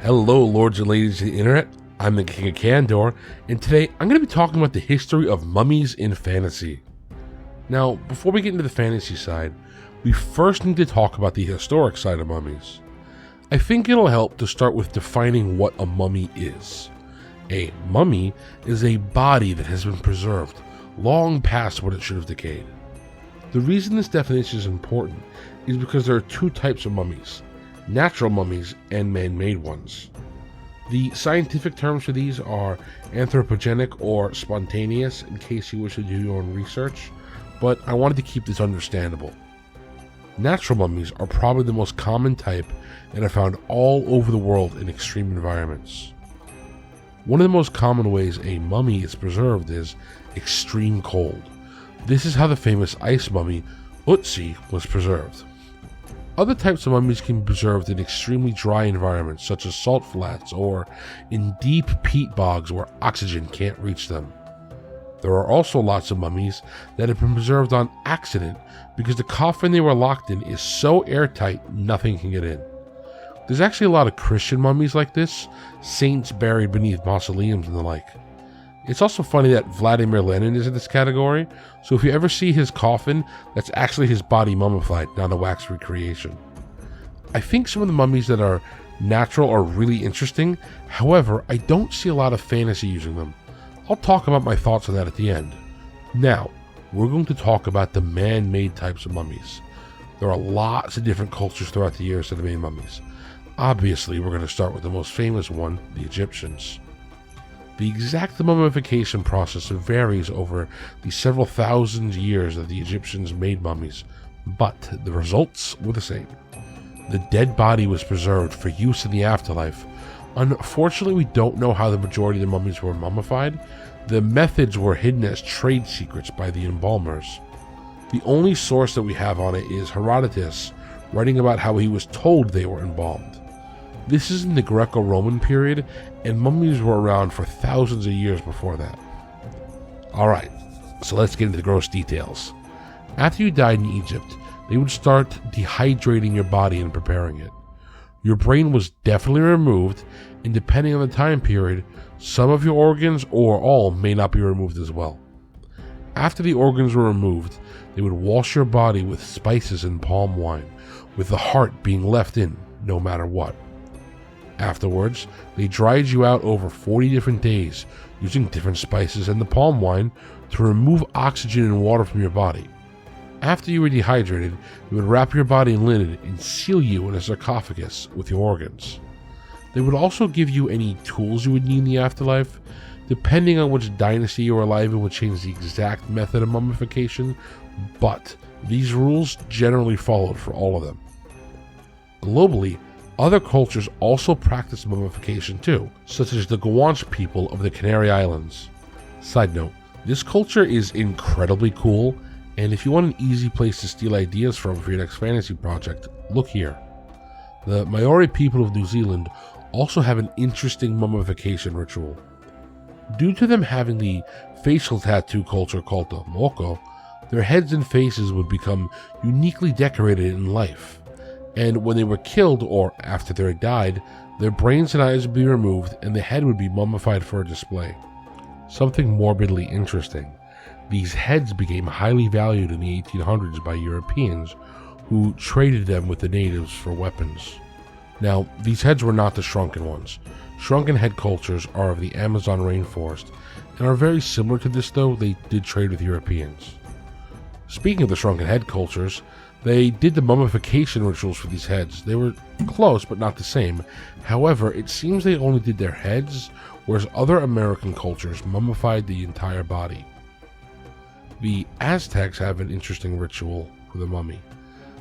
Hello, lords and ladies of the internet. I'm the King of Candor, and today I'm going to be talking about the history of mummies in fantasy. Now, before we get into the fantasy side, we first need to talk about the historic side of mummies. I think it'll help to start with defining what a mummy is. A mummy is a body that has been preserved long past what it should have decayed. The reason this definition is important is because there are two types of mummies: natural mummies and man-made ones. The scientific terms for these are anthropogenic or spontaneous, in case you wish to do your own research, but I wanted to keep this understandable. Natural mummies are probably the most common type and are found all over the world in extreme environments. One of the most common ways a mummy is preserved is extreme cold. This is how the famous ice mummy Utsi was preserved. Other types of mummies can be preserved in extremely dry environments such as salt flats or in deep peat bogs where oxygen can't reach them. There are also lots of mummies that have been preserved on accident because the coffin they were locked in is so airtight nothing can get in. There's actually a lot of Christian mummies like this, saints buried beneath mausoleums and the like. It's also funny that Vladimir Lenin is in this category, so if you ever see his coffin, that's actually his body mummified, not a wax recreation. I think some of the mummies that are natural are really interesting, however, I don't see a lot of fantasy using them. I'll talk about my thoughts on that at the end. Now, we're going to talk about the man-made types of mummies. There are lots of different cultures throughout the years that have made mummies. Obviously, we're going to start with the most famous one, the Egyptians. The exact mummification process varies over the several thousand years that the Egyptians made mummies, but the results were the same. The dead body was preserved for use in the afterlife. Unfortunately, we don't know how the majority of the mummies were mummified. The methods were hidden as trade secrets by the embalmers. The only source that we have on it is Herodotus, writing about how he was told they were embalmed. This is in the Greco-Roman period, and mummies were around for thousands of years before that. Alright, so let's get into the gross details. After you died in Egypt, they would start dehydrating your body and preparing it. Your brain was definitely removed, and depending on the time period, some of your organs or all may not be removed as well. After the organs were removed, they would wash your body with spices and palm wine, with the heart being left in no matter what. Afterwards, they dried you out over 40 different days using different spices and the palm wine to remove oxygen and water from your body. After you were dehydrated, they would wrap your body in linen and seal you in a sarcophagus with your organs. They would also give you any tools you would need in the afterlife. Depending on which dynasty you were alive in would change the exact method of mummification, but these rules generally followed for all of them. Globally, other cultures also practice mummification too, such as the Guanche people of the Canary Islands. Side note, this culture is incredibly cool, and if you want an easy place to steal ideas from for your next fantasy project, look here. The Māori people of New Zealand also have an interesting mummification ritual. Due to them having the facial tattoo culture called the moko, their heads and faces would become uniquely decorated in life. And when they were killed or after they died, their brains and eyes would be removed and the head would be mummified for a display. Something morbidly interesting. These heads became highly valued in the 1800s by Europeans who traded them with the natives for weapons. Now, these heads were not the shrunken ones. Shrunken head cultures are of the Amazon rainforest and are very similar to this, though they did trade with Europeans. Speaking of the shrunken head cultures, they did the mummification rituals for these heads. They were close, but not the same. However, it seems they only did their heads, whereas other American cultures mummified the entire body. The Aztecs have an interesting ritual for the mummy.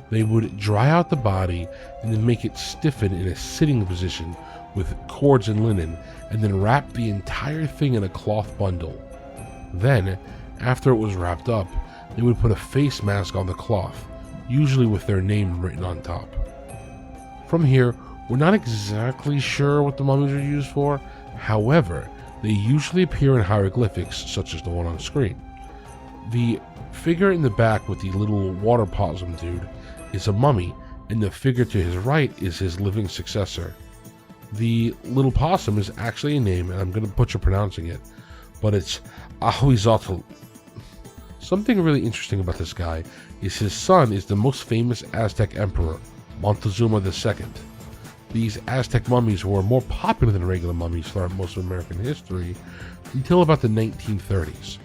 They would dry out the body and then make it stiffen in a sitting position with cords and linen, and then wrap the entire thing in a cloth bundle. Then, after it was wrapped up, they would put a face mask on the cloth, usually with their name written on top. From here, we're not exactly sure what the mummies are used for. However, they usually appear in hieroglyphics such as the one on screen. The figure in the back with the little water possum dude is a mummy, and the figure to his right is his living successor. The little possum is actually a name, and I'm going to butcher pronouncing it, but it's Ahuizotl. Something really interesting about this guy is his son is the most famous Aztec emperor, Montezuma II. These Aztec mummies were more popular than regular mummies throughout most of American history until about the 1930s.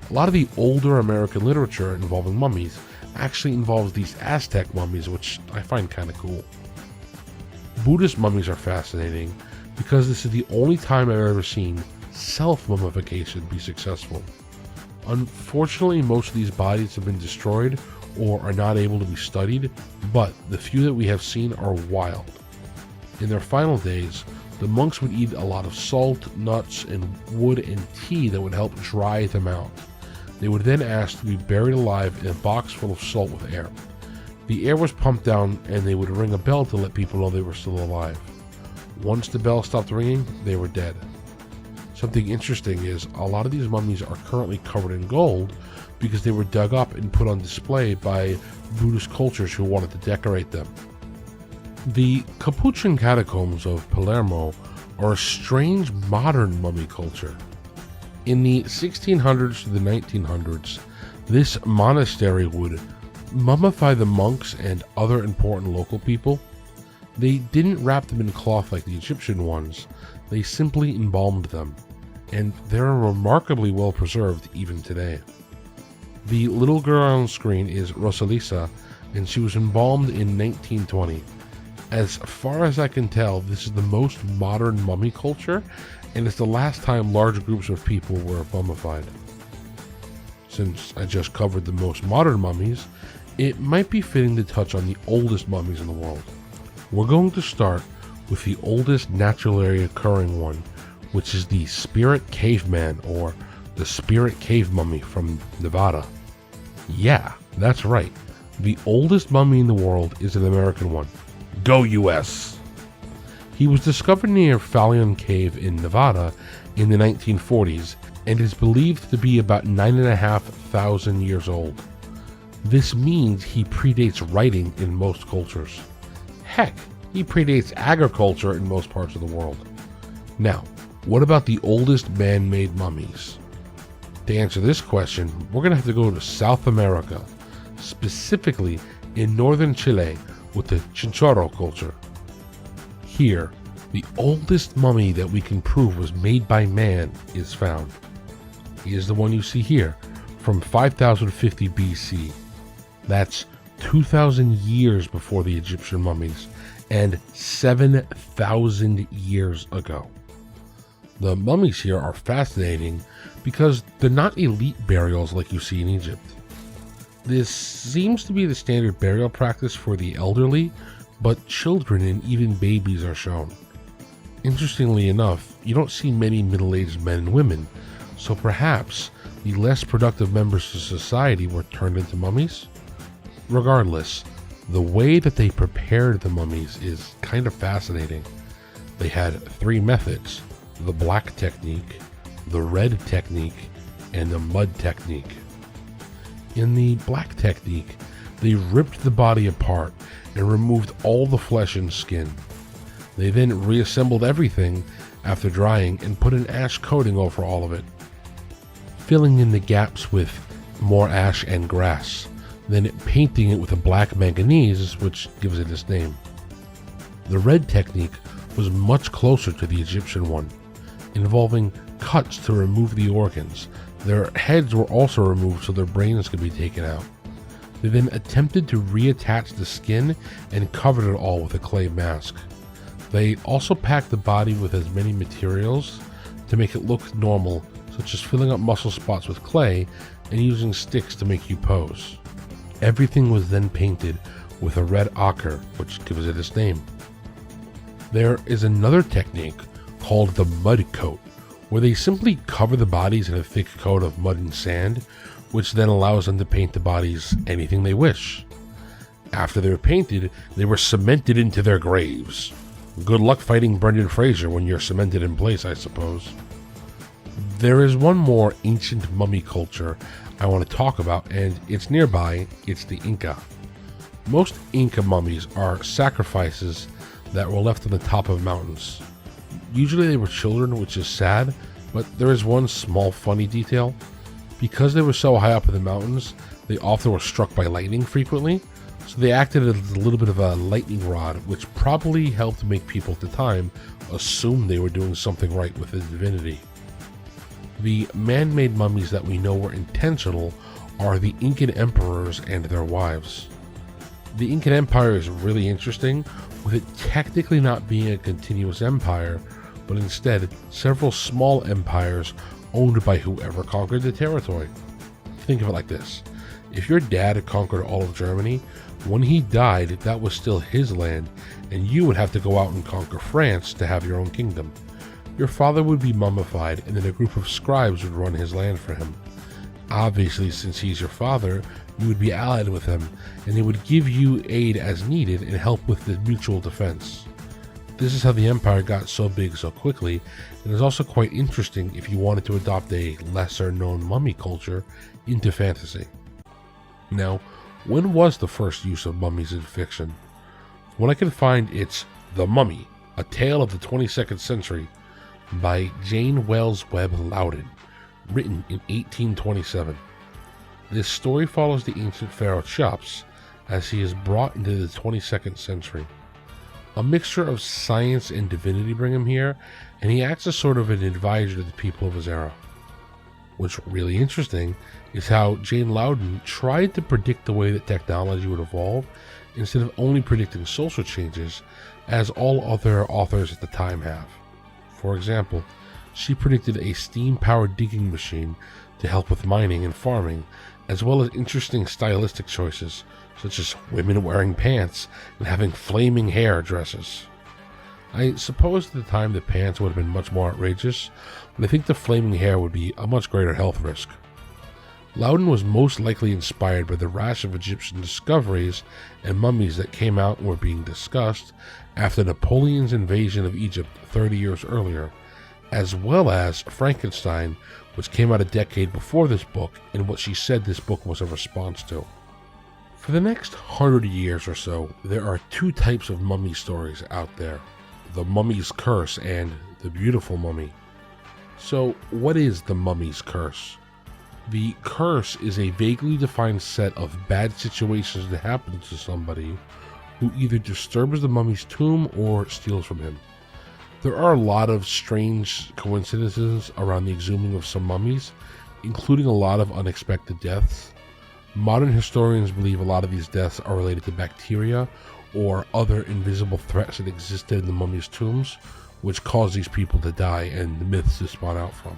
A lot of the older American literature involving mummies actually involves these Aztec mummies, which I find kind of cool. Buddhist mummies are fascinating because this is the only time I've ever seen self-mummification be successful. Unfortunately, most of these bodies have been destroyed or are not able to be studied, but the few that we have seen are wild. In their final days, the monks would eat a lot of salt, nuts, and wood and tea that would help dry them out. They would then ask to be buried alive in a box full of salt with air. The air was pumped down and they would ring a bell to let people know they were still alive. Once the bell stopped ringing, they were dead. Something interesting is a lot of these mummies are currently covered in gold because they were dug up and put on display by Buddhist cultures who wanted to decorate them. The Capuchin catacombs of Palermo are a strange modern mummy culture. In the 1600s to the 1900s, this monastery would mummify the monks and other important local people. They didn't wrap them in cloth like the Egyptian ones, they simply embalmed them, and they're remarkably well preserved even today. The little girl on screen is Rosalisa, and she was embalmed in 1920. As far as I can tell, this is the most modern mummy culture, and it's the last time large groups of people were mummified. Since I just covered the most modern mummies, it might be fitting to touch on the oldest mummies in the world. We're going to start with the oldest naturally occurring one, which is the Spirit Caveman, or the Spirit Cave Mummy from Nevada. Yeah, that's right. The oldest mummy in the world is an American one. Go US! He was discovered near Fallion Cave in Nevada in the 1940s and is believed to be about 9,500 years old. This means he predates writing in most cultures. Heck, he predates agriculture in most parts of the world. Now, what about the oldest man-made mummies? To answer this question, we're going to have to go to South America, specifically in northern Chile with the Chinchorro culture. Here, the oldest mummy that we can prove was made by man is found. He is the one you see here, from 5050 BC. That's 2,000 years before the Egyptian mummies, and 7,000 years ago. The mummies here are fascinating because they're not elite burials like you see in Egypt. This seems to be the standard burial practice for the elderly, but children and even babies are shown. Interestingly enough, you don't see many middle-aged men and women, so perhaps the less productive members of society were turned into mummies? Regardless, the way that they prepared the mummies is kind of fascinating. They had three methods: the black technique, the red technique, and the mud technique. In the black technique, they ripped the body apart and removed all the flesh and skin. They then reassembled everything after drying and put an ash coating over all of it, filling in the gaps with more ash and grass, then painting it with a black manganese, which gives it its name. The red technique was much closer to the Egyptian one, involving cuts to remove the organs. Their heads were also removed so their brains could be taken out. They then attempted to reattach the skin and covered it all with a clay mask. They also packed the body with as many materials to make it look normal, such as filling up muscle spots with clay and using sticks to make you pose. Everything was then painted with a red ochre, which gives it its name. There is another technique called the mud coat, where they simply cover the bodies in a thick coat of mud and sand, which then allows them to paint the bodies anything they wish. After they were painted, they were cemented into their graves. Good luck fighting Brendan Fraser when you're cemented in place, I suppose. There is one more ancient mummy culture I want to talk about, and it's nearby. It's the Inca. Most Inca mummies are sacrifices that were left on the top of mountains. Usually they were children, which is sad, but there is one small funny detail. Because they were so high up in the mountains, they often were struck by lightning frequently, so they acted as a little bit of a lightning rod, which probably helped make people at the time assume they were doing something right with the divinity. The man-made mummies that we know were intentional are the Incan emperors and their wives. The Incan Empire is really interesting, with it technically not being a continuous empire, but instead several small empires owned by whoever conquered the territory. Think of it like this. If your dad had conquered all of Germany, when he died, that was still his land, and you would have to go out and conquer France to have your own kingdom. Your father would be mummified, and then a group of scribes would run his land for him. Obviously, since he's your father, you would be allied with him, and they would give you aid as needed and help with the mutual defense. This is how the empire got so big so quickly, and is also quite interesting if you wanted to adopt a lesser-known mummy culture into fantasy. Now, when was the first use of mummies in fiction? From what I can find, it's The Mummy, A Tale of the 22nd Century, by Jane Wells Webb Loudon, written in 1827. This story follows the ancient pharaoh Cheops as he is brought into the 22nd century. A mixture of science and divinity bring him here, and he acts as sort of an advisor to the people of his era. What's really interesting is how Jane Loudon tried to predict the way that technology would evolve instead of only predicting social changes, as all other authors at the time have. For example, she predicted a steam-powered digging machine to help with mining and farming, as well as interesting stylistic choices, such as women wearing pants and having flaming hair dresses. I suppose at the time the pants would have been much more outrageous, but I think the flaming hair would be a much greater health risk. Loudon was most likely inspired by the rash of Egyptian discoveries and mummies that came out and were being discussed after Napoleon's invasion of Egypt 30 years earlier, as well as Frankenstein, which came out a decade before this book, and what she said this book was a response to. For the next 100 years or so, there are two types of mummy stories out there: the Mummy's Curse and the Beautiful Mummy. So, what is the Mummy's Curse? The curse is a vaguely defined set of bad situations that happen to somebody who either disturbs the mummy's tomb or steals from him. There are a lot of strange coincidences around the exhuming of some mummies, including a lot of unexpected deaths. Modern historians believe a lot of these deaths are related to bacteria or other invisible threats that existed in the mummy's tombs, which caused these people to die and the myths to spawn out from.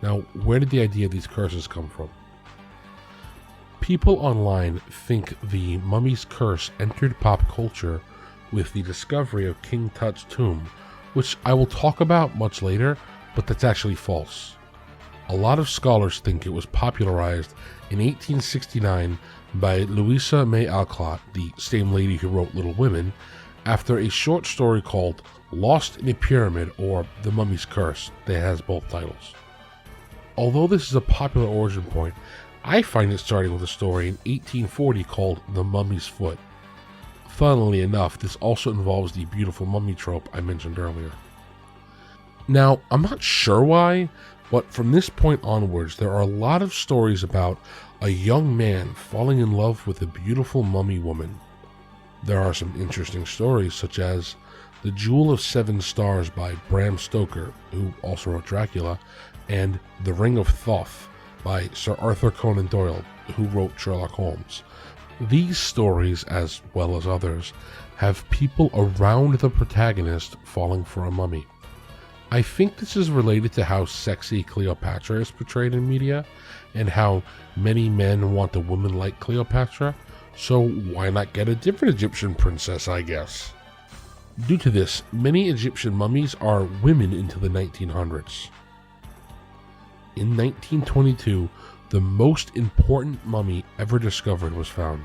Now, where did the idea of these curses come from? People online think the Mummy's Curse entered pop culture with the discovery of King Tut's tomb, which I will talk about much later, but that's actually false. A lot of scholars think it was popularized in 1869 by Louisa May Alcott, the same lady who wrote Little Women, after a short story called Lost in a Pyramid or The Mummy's Curse that has both titles. Although this is a popular origin point, I find it starting with a story in 1840 called The Mummy's Foot. Funnily enough, this also involves the beautiful mummy trope I mentioned earlier. Now, I'm not sure why, but from this point onwards, there are a lot of stories about a young man falling in love with a beautiful mummy woman. There are some interesting stories, such as The Jewel of Seven Stars by Bram Stoker, who also wrote Dracula, and The Ring of Thoth by Sir Arthur Conan Doyle, who wrote Sherlock Holmes. These stories, as well as others, have people around the protagonist falling for a mummy. I think this is related to how sexy Cleopatra is portrayed in media, and how many men want a woman like Cleopatra, so why not get a different Egyptian princess, I guess? Due to this, many Egyptian mummies are women into the 1900s. In 1922, the most important mummy ever discovered was found: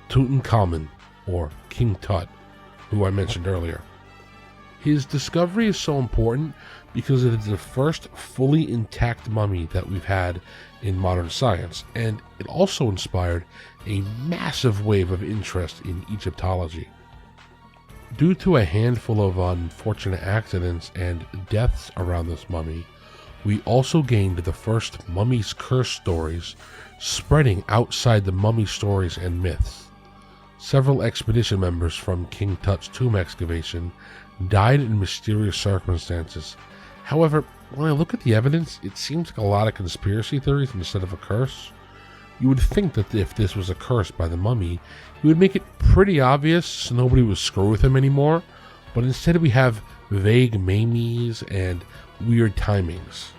Tutankhamun, or King Tut, who I mentioned earlier. His discovery is so important because it is the first fully intact mummy that we've had in modern science, and it also inspired a massive wave of interest in Egyptology. Due to a handful of unfortunate accidents and deaths around this mummy, we also gained the first Mummies curse stories spreading outside the mummy stories and myths. Several expedition members from King Tut's tomb excavation died in mysterious circumstances. However, when I look at the evidence, it seems like a lot of conspiracy theories instead of a curse. You would think that if this was a curse by the mummy, he would make it pretty obvious so nobody would screw with him anymore, but instead we have vague maybes and weird timings.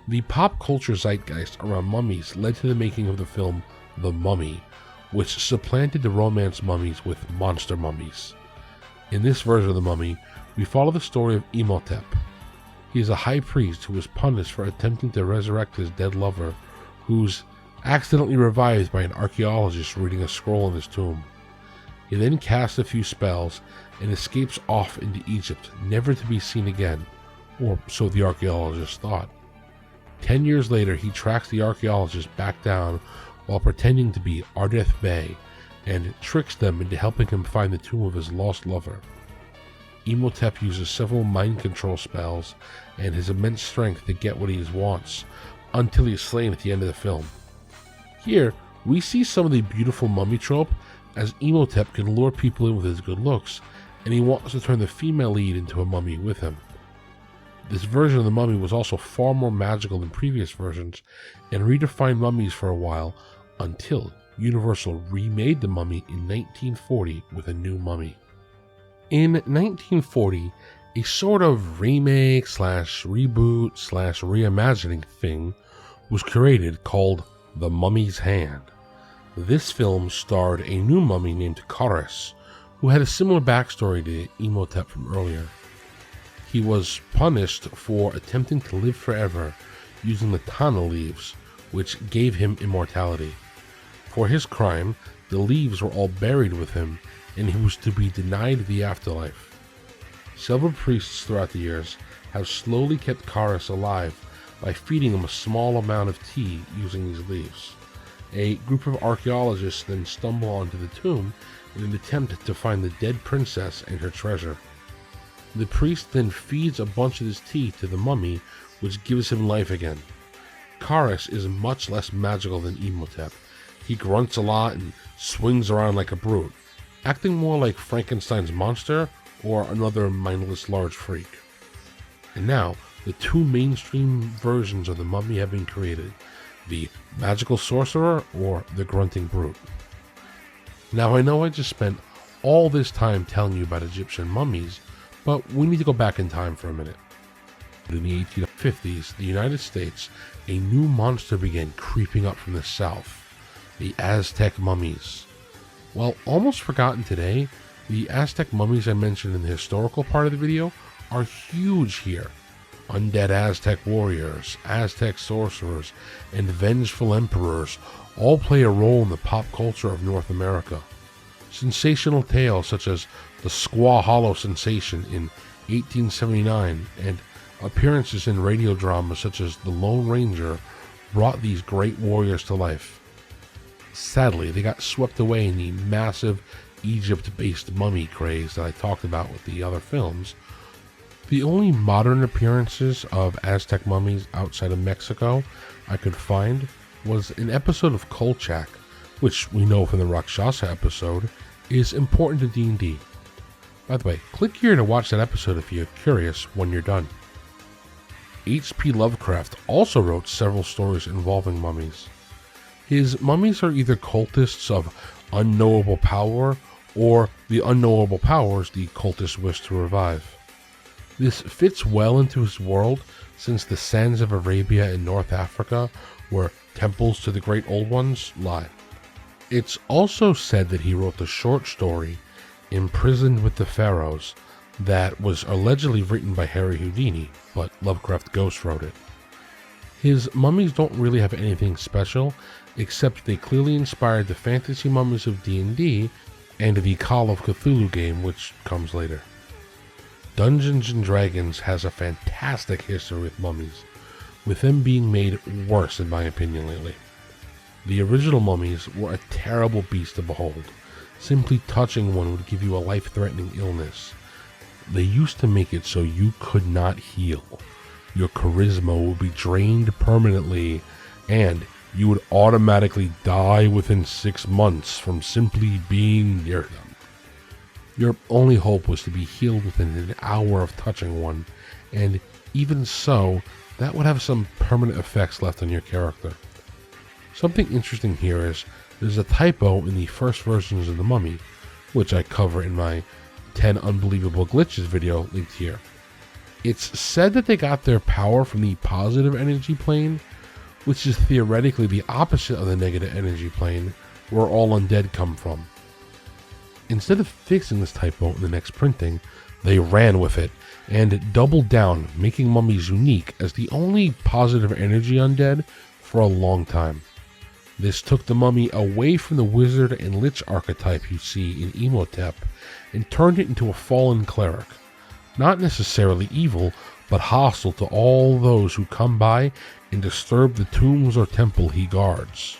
The pop culture zeitgeist around mummies led to the making of the film The Mummy, which supplanted the romance mummies with monster mummies. In this version of The Mummy, we follow the story of Imhotep. He is a high priest who was punished for attempting to resurrect his dead lover, who's accidentally revived by an archaeologist reading a scroll in his tomb. He then casts a few spells and escapes off into Egypt, never to be seen again, or so the archaeologist thought. 10 years later, he tracks the archaeologist back down while pretending to be Ardeth Bey and tricks them into helping him find the tomb of his lost lover. Imhotep uses several mind control spells and his immense strength to get what he wants, until he is slain at the end of the film. Here, we see some of the beautiful mummy trope, as Imhotep can lure people in with his good looks, and he wants to turn the female lead into a mummy with him. This version of the mummy was also far more magical than previous versions, and redefined mummies for a while, until Universal remade the mummy in 1940 with a new mummy. In 1940, a sort of remake / reboot / reimagining thing was created called The Mummy's Hand. This film starred a new mummy named Karis, who had a similar backstory to Imhotep from earlier. He was punished for attempting to live forever using the tana leaves, which gave him immortality. For his crime, the leaves were all buried with him, and he was to be denied the afterlife. Several priests throughout the years have slowly kept Karis alive by feeding him a small amount of tea using these leaves. A group of archaeologists then stumble onto the tomb in an attempt to find the dead princess and her treasure. The priest then feeds a bunch of this tea to the mummy, which gives him life again. Karis is much less magical than Imhotep. He grunts a lot and swings around like a brute, acting more like Frankenstein's monster or another mindless large freak. And now, the two mainstream versions of the mummy have been created, the magical sorcerer or the grunting brute. Now I know I just spent all this time telling you about Egyptian mummies, but we need to go back in time for a minute. In the 1850s, the United States, a new monster began creeping up from the south, the Aztec mummies. While almost forgotten today, the Aztec mummies I mentioned in the historical part of the video are huge here. Undead Aztec warriors, Aztec sorcerers, and vengeful emperors all play a role in the pop culture of North America. Sensational tales such as the Squaw Hollow sensation in 1879 and appearances in radio dramas such as The Lone Ranger brought these great warriors to life. Sadly, they got swept away in the massive Egypt-based mummy craze that I talked about with the other films. The only modern appearances of Aztec mummies outside of Mexico I could find was an episode of Kolchak, which we know from the Rakshasa episode is important to D&D. By the way, click here to watch that episode if you're curious when you're done. H.P. Lovecraft also wrote several stories involving mummies. His mummies are either cultists of unknowable power or the unknowable powers the cultists wish to revive. This fits well into his world since the sands of Arabia and North Africa, where temples to the great old ones lie. It's also said that he wrote the short story Imprisoned with the Pharaohs that was allegedly written by Harry Houdini, but Lovecraft ghost wrote it. His mummies don't really have anything special, except they clearly inspired the fantasy mummies of D&D and the Call of Cthulhu game, which comes later. Dungeons and Dragons has a fantastic history with mummies, with them being made worse in my opinion lately. The original mummies were a terrible beast to behold. Simply touching one would give you a life-threatening illness. They used to make it so you could not heal. Your charisma would be drained permanently, and you would automatically die within 6 months from simply being near them. Your only hope was to be healed within an hour of touching one, and even so, that would have some permanent effects left on your character. Something interesting here is there's a typo in the first versions of the Mummy, which I cover in my 10 Unbelievable Glitches video linked here. It's said that they got their power from the positive energy plane, which is theoretically the opposite of the negative energy plane, where all undead come from. Instead of fixing this typo in the next printing, they ran with it and doubled down, making mummies unique as the only positive energy undead for a long time. This took the mummy away from the wizard and lich archetype you see in Imhotep and turned it into a fallen cleric. Not necessarily evil, but hostile to all those who come by and disturb the tombs or temple he guards.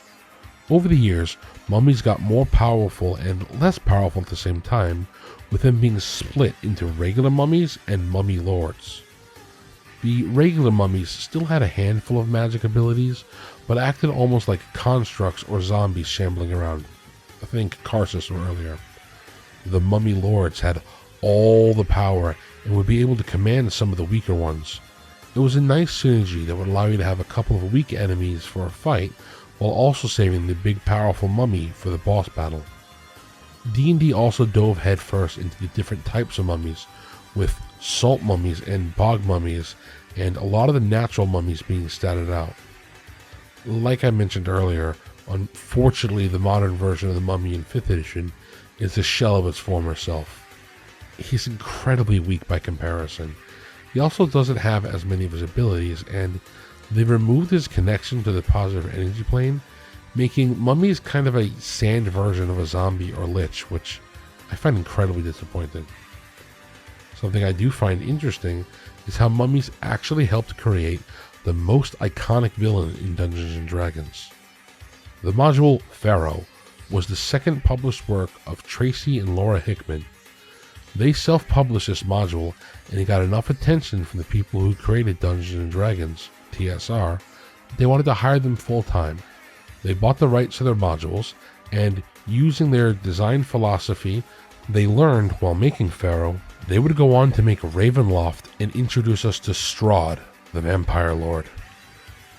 Over the years, mummies got more powerful and less powerful at the same time, with them being split into regular mummies and mummy lords. The regular mummies still had a handful of magic abilities, but acted almost like constructs or zombies shambling around. I think Karsus or earlier. The mummy lords had all the power and would be able to command some of the weaker ones. It was a nice synergy that would allow you to have a couple of weak enemies for a fight, while also saving the big powerful mummy for the boss battle. D&D also dove headfirst into the different types of mummies, with salt mummies and bog mummies, and a lot of the natural mummies being statted out. Like I mentioned earlier, unfortunately the modern version of the mummy in 5th edition is a shell of its former self. He's incredibly weak by comparison. He also doesn't have as many of his abilities, and they've removed his connection to the positive energy plane, making mummies kind of a sand version of a zombie or lich, which I find incredibly disappointing. Something I do find interesting is how mummies actually helped create the most iconic villain in Dungeons and Dragons. The module Pharaoh was the second published work of Tracy and Laura Hickman. They self-published this module, and it got enough attention from the people who created Dungeons and Dragons, TSR, they wanted to hire them full-time. They bought the rights to their modules, and using their design philosophy they learned while making Pharaoh, they would go on to make Ravenloft and introduce us to Strahd, the Vampire Lord.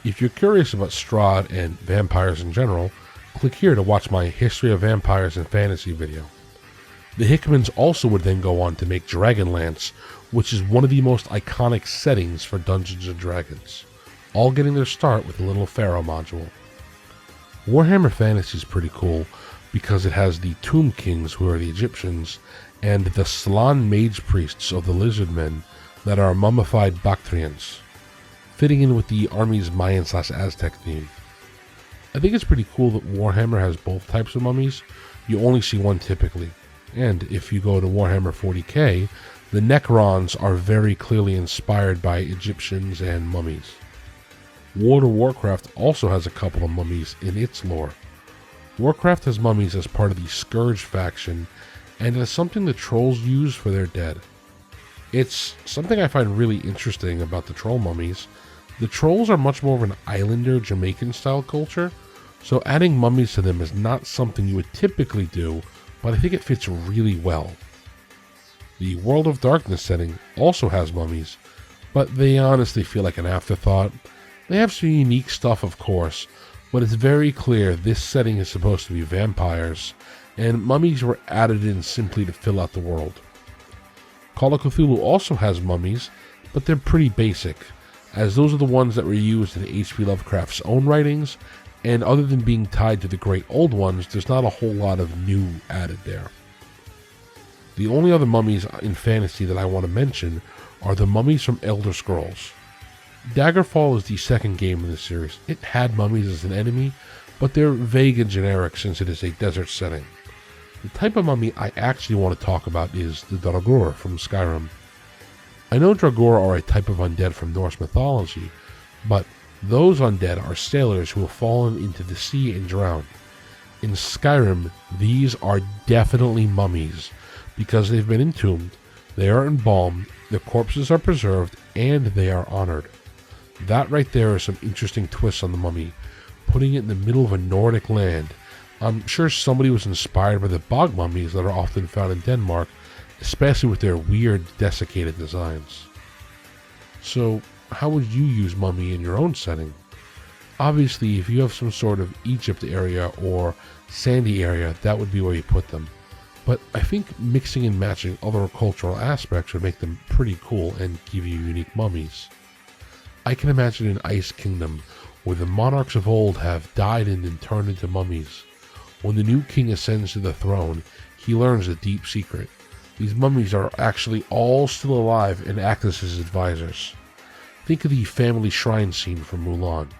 If you're curious about Strahd and vampires in general, click here to watch my History of Vampires and Fantasy video. The Hickmans also would then go on to make Dragonlance, which is one of the most iconic settings for Dungeons & Dragons, all getting their start with the little Pharaoh module. Warhammer Fantasy is pretty cool because it has the Tomb Kings, who are the Egyptians, and the Slan Mage Priests of the Lizardmen that are mummified Bactrians, fitting in with the Army's Mayan/Aztec theme. I think it's pretty cool that Warhammer has both types of mummies. You only see one typically. And if you go to Warhammer 40k, the Necrons are very clearly inspired by Egyptians and mummies. World of Warcraft also has a couple of mummies in its lore. Warcraft has mummies as part of the Scourge faction, and as something the trolls use for their dead. It's something I find really interesting about the troll mummies. The trolls are much more of an islander Jamaican style culture, so adding mummies to them is not something you would typically do, but I think it fits really well. The World of Darkness setting also has mummies, but they honestly feel like an afterthought. They have some unique stuff, of course, but it's very clear this setting is supposed to be vampires, and mummies were added in simply to fill out the world. Call of Cthulhu also has mummies, but they're pretty basic, as those are the ones that were used in H.P. Lovecraft's own writings, and other than being tied to the great old ones, there's not a whole lot of new added there. The only other mummies in fantasy that I want to mention are the mummies from Elder Scrolls. Daggerfall is the second game in the series. It had mummies as an enemy, but they're vague and generic since it is a desert setting. The type of mummy I actually want to talk about is the Draugr from Skyrim. I know Draugr are a type of undead from Norse mythology, but those undead are sailors who have fallen into the sea and drowned. In Skyrim, these are definitely mummies because they've been entombed, they are embalmed, their corpses are preserved, and they are honored. That right there is some interesting twists on the mummy, putting it in the middle of a Nordic land. I'm sure somebody was inspired by the bog mummies that are often found in Denmark, especially with their weird desiccated designs. So, how would you use mummy in your own setting? Obviously, if you have some sort of Egypt area or sandy area, that would be where you put them. But I think mixing and matching other cultural aspects would make them pretty cool and give you unique mummies. I can imagine an ice kingdom where the monarchs of old have died and turned into mummies. When the new king ascends to the throne, he learns a deep secret. These mummies are actually all still alive and act as his advisors. Think of the family shrine scene from Mulan.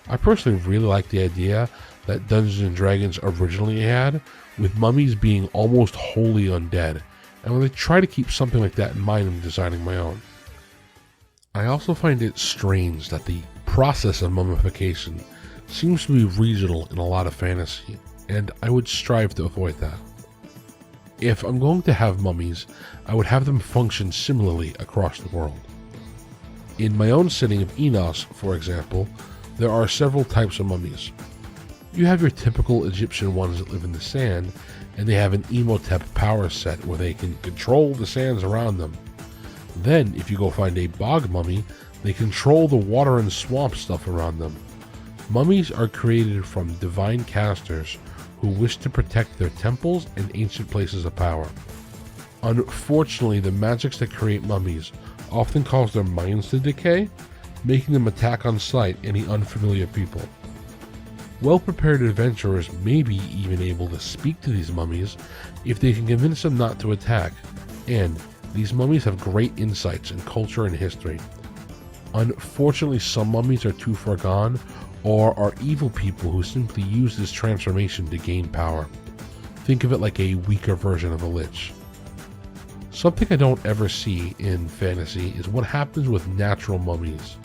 I personally really like the idea that Dungeons & Dragons originally had, with mummies being almost wholly undead, and when I try to keep something like that in mind when designing my own. I also find it strange that the process of mummification seems to be regional in a lot of fantasy, and I would strive to avoid that. If I'm going to have mummies, I would have them function similarly across the world. In my own setting of Enos, for example, there are several types of mummies. You have your typical Egyptian ones that live in the sand, and they have an Emotep power set where they can control the sands around them. Then, if you go find a bog mummy, they control the water and swamp stuff around them. Mummies are created from divine casters who wish to protect their temples and ancient places of power. Unfortunately, the magics that create mummies often cause their minds to decay, making them attack on sight any unfamiliar people. Well-prepared adventurers may be even able to speak to these mummies if they can convince them not to attack, and these mummies have great insights in culture and history. Unfortunately, some mummies are too far gone, or are evil people who simply use this transformation to gain power. Think of it like a weaker version of a lich. Something I don't ever see in fantasy is what happens with natural mummies.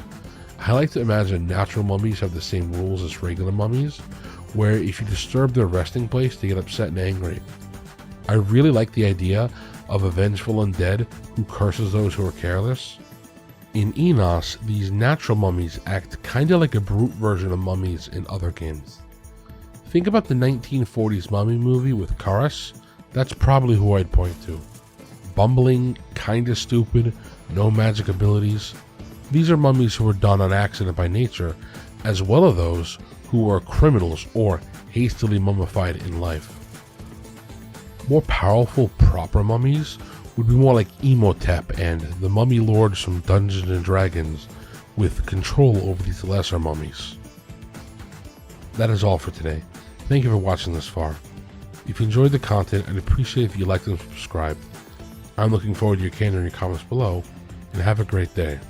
I like to imagine natural mummies have the same rules as regular mummies, where if you disturb their resting place, they get upset and angry. I really like the idea of a vengeful undead who curses those who are careless. In Enos, these natural mummies act kinda like a brute version of mummies in other games. Think about the 1940s mummy movie with Karas. That's probably who I'd point to. Bumbling, kinda stupid, no magic abilities. These are mummies who were done on accident by nature, as well as those who were criminals or hastily mummified in life. More powerful proper mummies would be more like Emotep and the mummy lords from Dungeons and Dragons with control over these lesser mummies. That is all for today. Thank you for watching this far. If you enjoyed the content, I'd appreciate if you liked and subscribed. I'm looking forward to your candor in your comments below, and have a great day.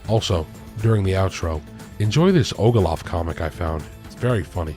Also, during the outro, enjoy this Ogoloff comic I found. It's very funny.